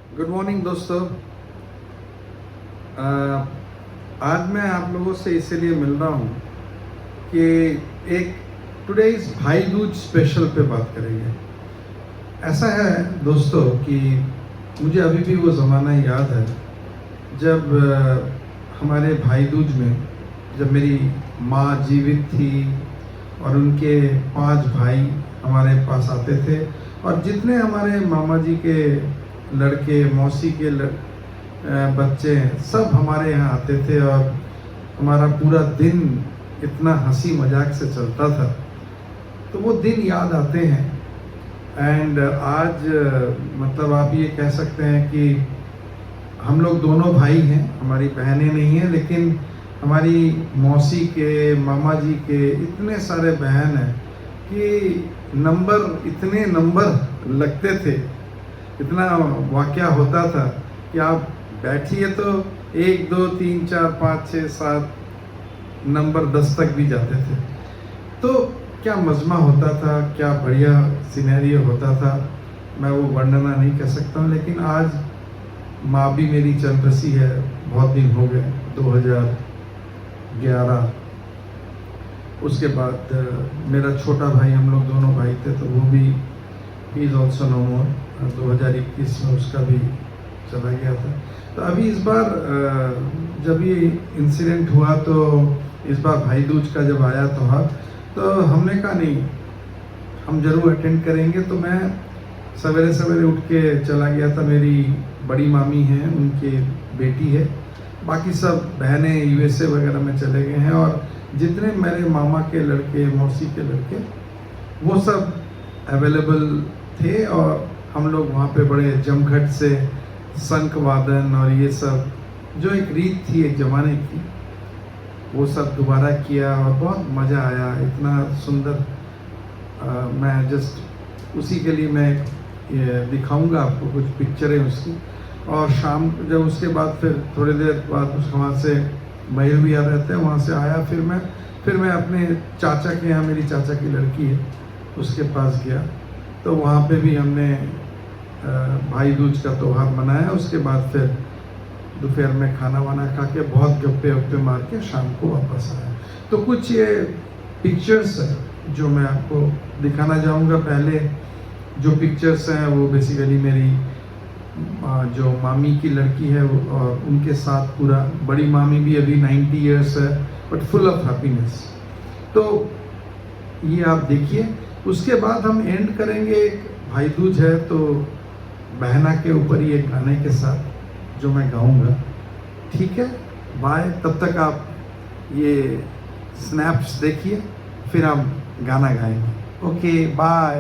Good morning दोस्तों। आज मैं आप लोगों से इसीलिए मिल रहा हूँ कि एक टुडे इज भाई दूज स्पेशल पे बात करेंगे। ऐसा है दोस्तों कि मुझे अभी भी वो ज़माना याद है जब हमारे भाई दूज में जब मेरी माँ जीवित थी और उनके 5 भाई हमारे पास आते थे और जितने हमारे मामा जी के लड़के, मौसी के बच्चे सब हमारे यहाँ आते थे और हमारा पूरा दिन इतना हंसी मजाक से चलता था। तो वो दिन याद आते हैं। एंड आज मतलब आप ये कह सकते हैं कि हम लोग दोनों भाई हैं, हमारी बहनें नहीं हैं, लेकिन हमारी मौसी के, मामा जी के इतने सारे बहन हैं कि इतने नंबर लगते थे, इतना वाकया होता था कि आप बैठिए तो 1 2 3 4 5 6 7 नंबर 10 तक भी जाते थे। तो क्या मजमा होता था, क्या बढ़िया सिनेरियो होता था, मैं वो वर्णना नहीं कर सकता हूँ। लेकिन आज माँ भी मेरी चल बसी है, बहुत दिन हो गए, 2011। उसके बाद मेरा छोटा भाई, हम लोग दोनों भाई थे, तो वो भी ही इज ऑल्सो नो मोर। 2021 में उसका भी चला गया था। तो अभी इस बार जब ये इंसिडेंट हुआ, तो इस बार भाई दूज का जब आया त्योहार, तो हमने कहा नहीं, हम जरूर अटेंड करेंगे। तो मैं सवेरे सवेरे उठ के चला गया था। मेरी बड़ी मामी हैं, उनकी बेटी है, बाकी सब बहनें यूएसए वगैरह में चले गए हैं और जितने मेरे मामा के लड़के, मौसी के लड़के, वो सब अवेलेबल थे और हम लोग वहाँ पे बड़े जमघट से शंख वादन और ये सब जो एक रीत थी एक ज़माने की, वो सब दोबारा किया और बहुत मज़ा आया। इतना सुंदर मैं जस्ट उसी के लिए मैं दिखाऊंगा आपको कुछ पिक्चरें उसकी। और शाम जब उसके बाद फिर थोड़ी देर बाद वहाँ से मयूर भी आ रहते हैं, वहाँ से आया, फिर मैं अपने चाचा के यहाँ, मेरी चाचा की लड़की है, उसके पास गया। तो वहाँ पे भी हमने भाई दूज का त्यौहार मनाया। उसके बाद फिर दोपहर में खाना वाना खा के बहुत गप्पे वप्पे मार के शाम को वापस आया। तो कुछ ये पिक्चर्स है जो मैं आपको दिखाना चाहूँगा। पहले जो पिक्चर्स हैं वो बेसिकली मेरी जो मामी की लड़की है और उनके साथ पूरा, बड़ी मामी भी अभी 90 इयर्स है बट फुल ऑफ हैप्पीनेस। तो ये आप देखिए। उसके बाद हम एंड करेंगे, एक भाई दूज है तो बहना के ऊपर ही एक गाने के साथ जो मैं गाऊंगा। ठीक है, बाय। तब तक आप ये स्नैप्स देखिए, फिर हम गाना गाएंगे। Okay, bye.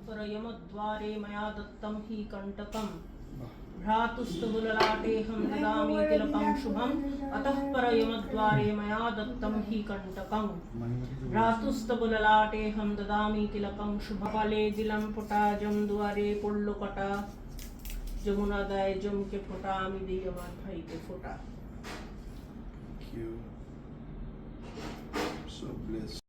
परयमद्वारे मया दत्तं हि कण्टकम्। भ्रातुस्तबुललाटेऽहं ददामि तिलकं शुभम्, अतः परयमद्वारे मया दत्तं हि कण्टकम्। भ्रातुस्तबुललाटेऽहं ददामि तिलकं शुभम्, कपाले दिलं फुटाजं दुआरे पड़लो कटा, যমুনা দেয় জমকে ফোঁটা, আমি দিই আমার ভাইকে ফোঁটা। So blessed.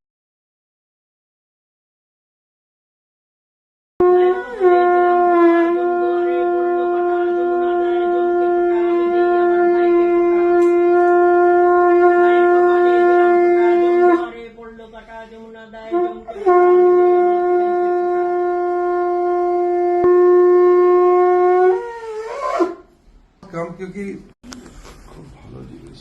कम क्योंकि खूब ভালো জিনিস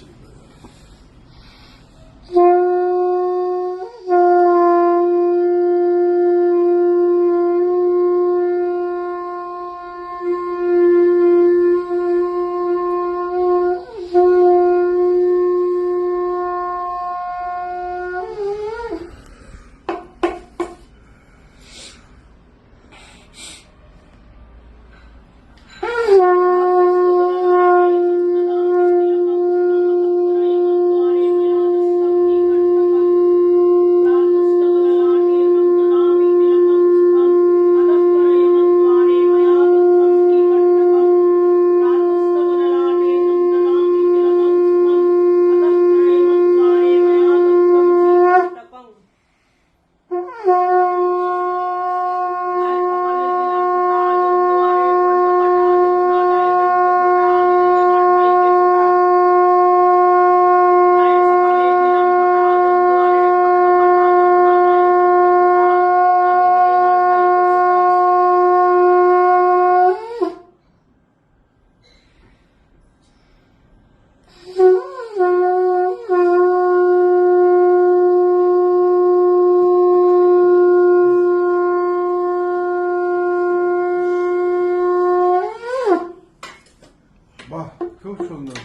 বাহ খুব সুন্দর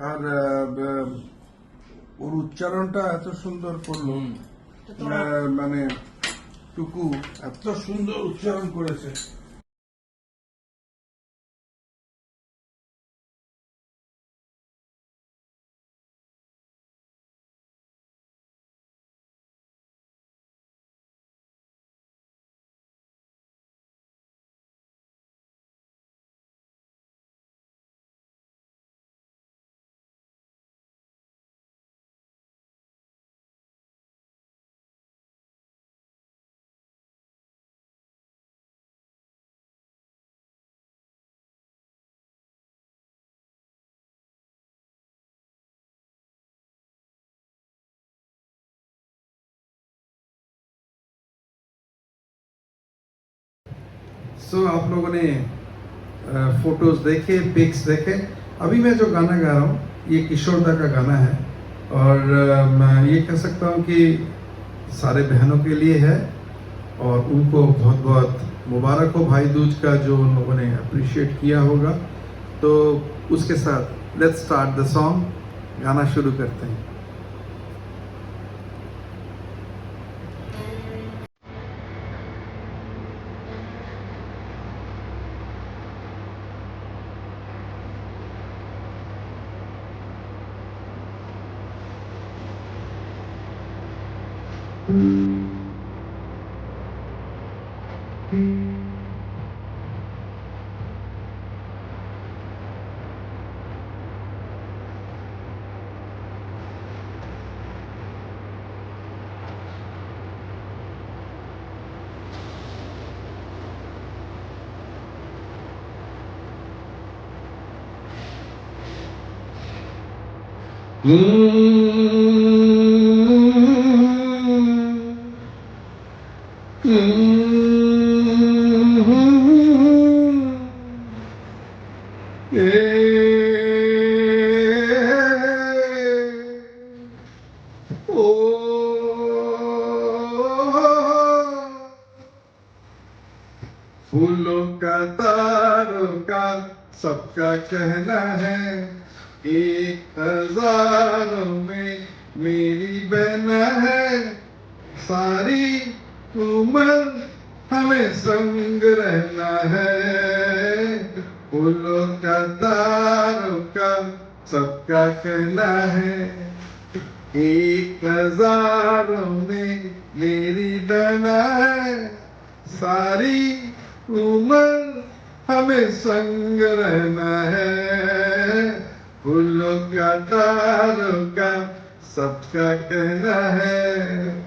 আর ওর উচ্চারণটা এত সুন্দর করলো মানে টুকু এত সুন্দর উচ্চারণ করেছে सो आप लोगों ने फोटोज देखे, पिक्स देखे। अभी मैं जो गाना गा रहा हूँ ये किशोर दा का गाना है और मैं ये कह सकता हूँ कि सारे बहनों के लिए है और उनको बहुत बहुत मुबारक हो भाई दूज का जो उन लोगों ने अप्रिशिएट किया होगा। तो उसके साथ लेट्स स्टार्ट द सॉन्ग, गाना शुरू करते हैं। फूलों का तारों का सबका कहना है, एक हजारों में मेरी बहना है, सारी उम्र हमें संग रहना है। फूलों का तारों का सबका कहना है, एक हजारों में मेरी बहना है, सारी उम्र हमें संग रहना है। फूलों का तारों का सबका कहना है।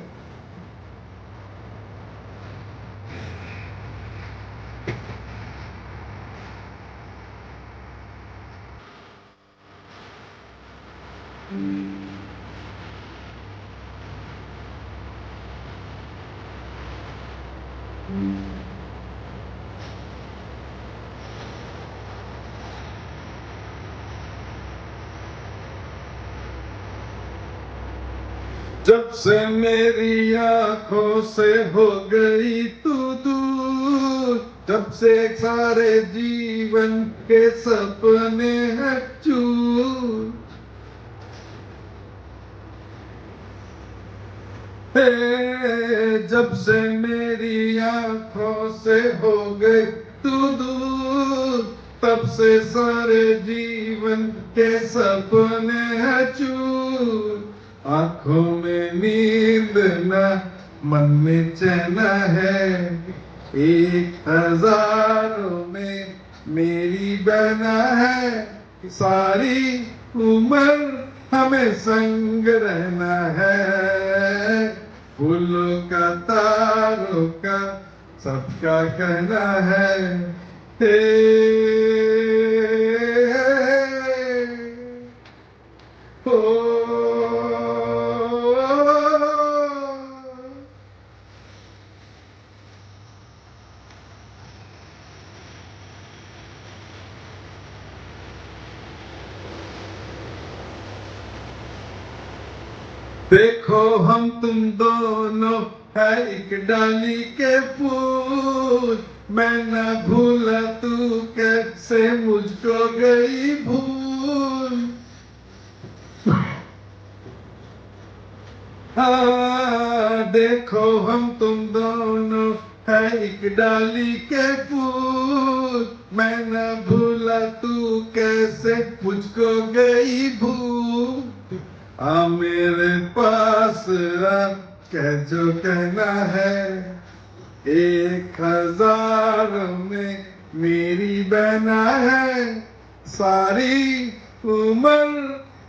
जब से मेरी आंखों से हो गई तू दूर, जब से सारे जीवन के सपने हैं चूर। जब से मेरी आंखों से हो गई तू दूर, तब से सारे जीवन के सपने हैं चूर। आंखों में नींद ना, मन में चैन है, 1000 में मेरी बहना है। सारी उम्र हमें संग रहना है, फूलों का तारों का सबका कहना है। हे हो देखो हम तुम दोनों है एक डाली के फूल, मैं न भूला तू कैसे मुझको गई भूल। हाँ देखो हम तुम दोनों है एक डाली के फूल, मैं न भूला तू कैसे मुझको गई भूल। आ मेरे पास आ, कह जो कहना है, 1000 में मेरी बहना है। सारी उम्र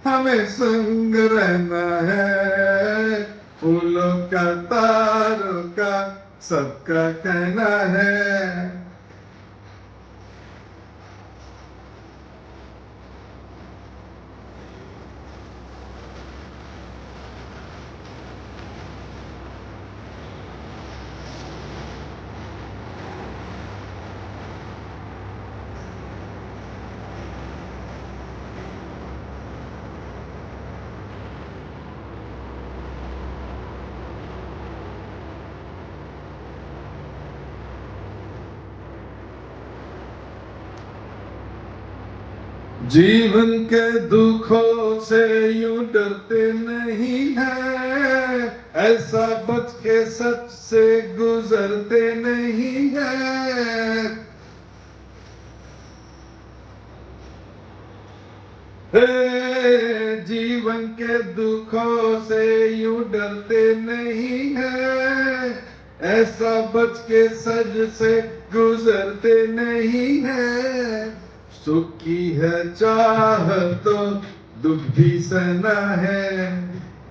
हमें संग रहना है, फूलों का तारों का सबका कहना है। जीवन के दुखों से यूं डरते नहीं है, ऐसा बच के सच से गुजरते नहीं है। जीवन के दुखों से यूं डरते नहीं है, ऐसा बच के सज से गुजरते नहीं है। सुख की है चाह तो दुख भी सहना है,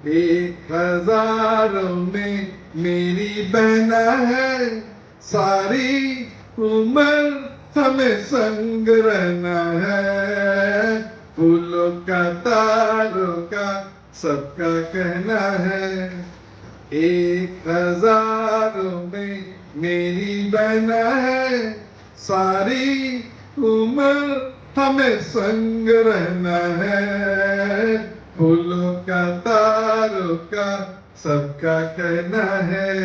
1000 में मेरी बहना है। सारी उम्र हमें संग रहना है, फूलों का तारों का सबका कहना है। 1000 में मेरी बहना है, सारी उम्र हमें संग रहना है, फूलों का तारों का सबका कहना है।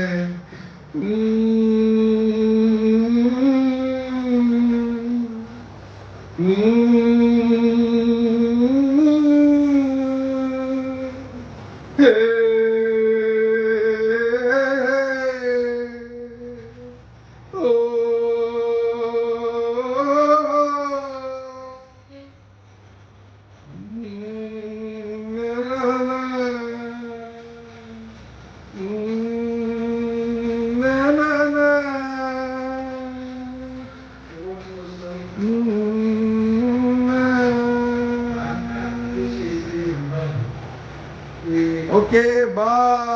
Okay, bye.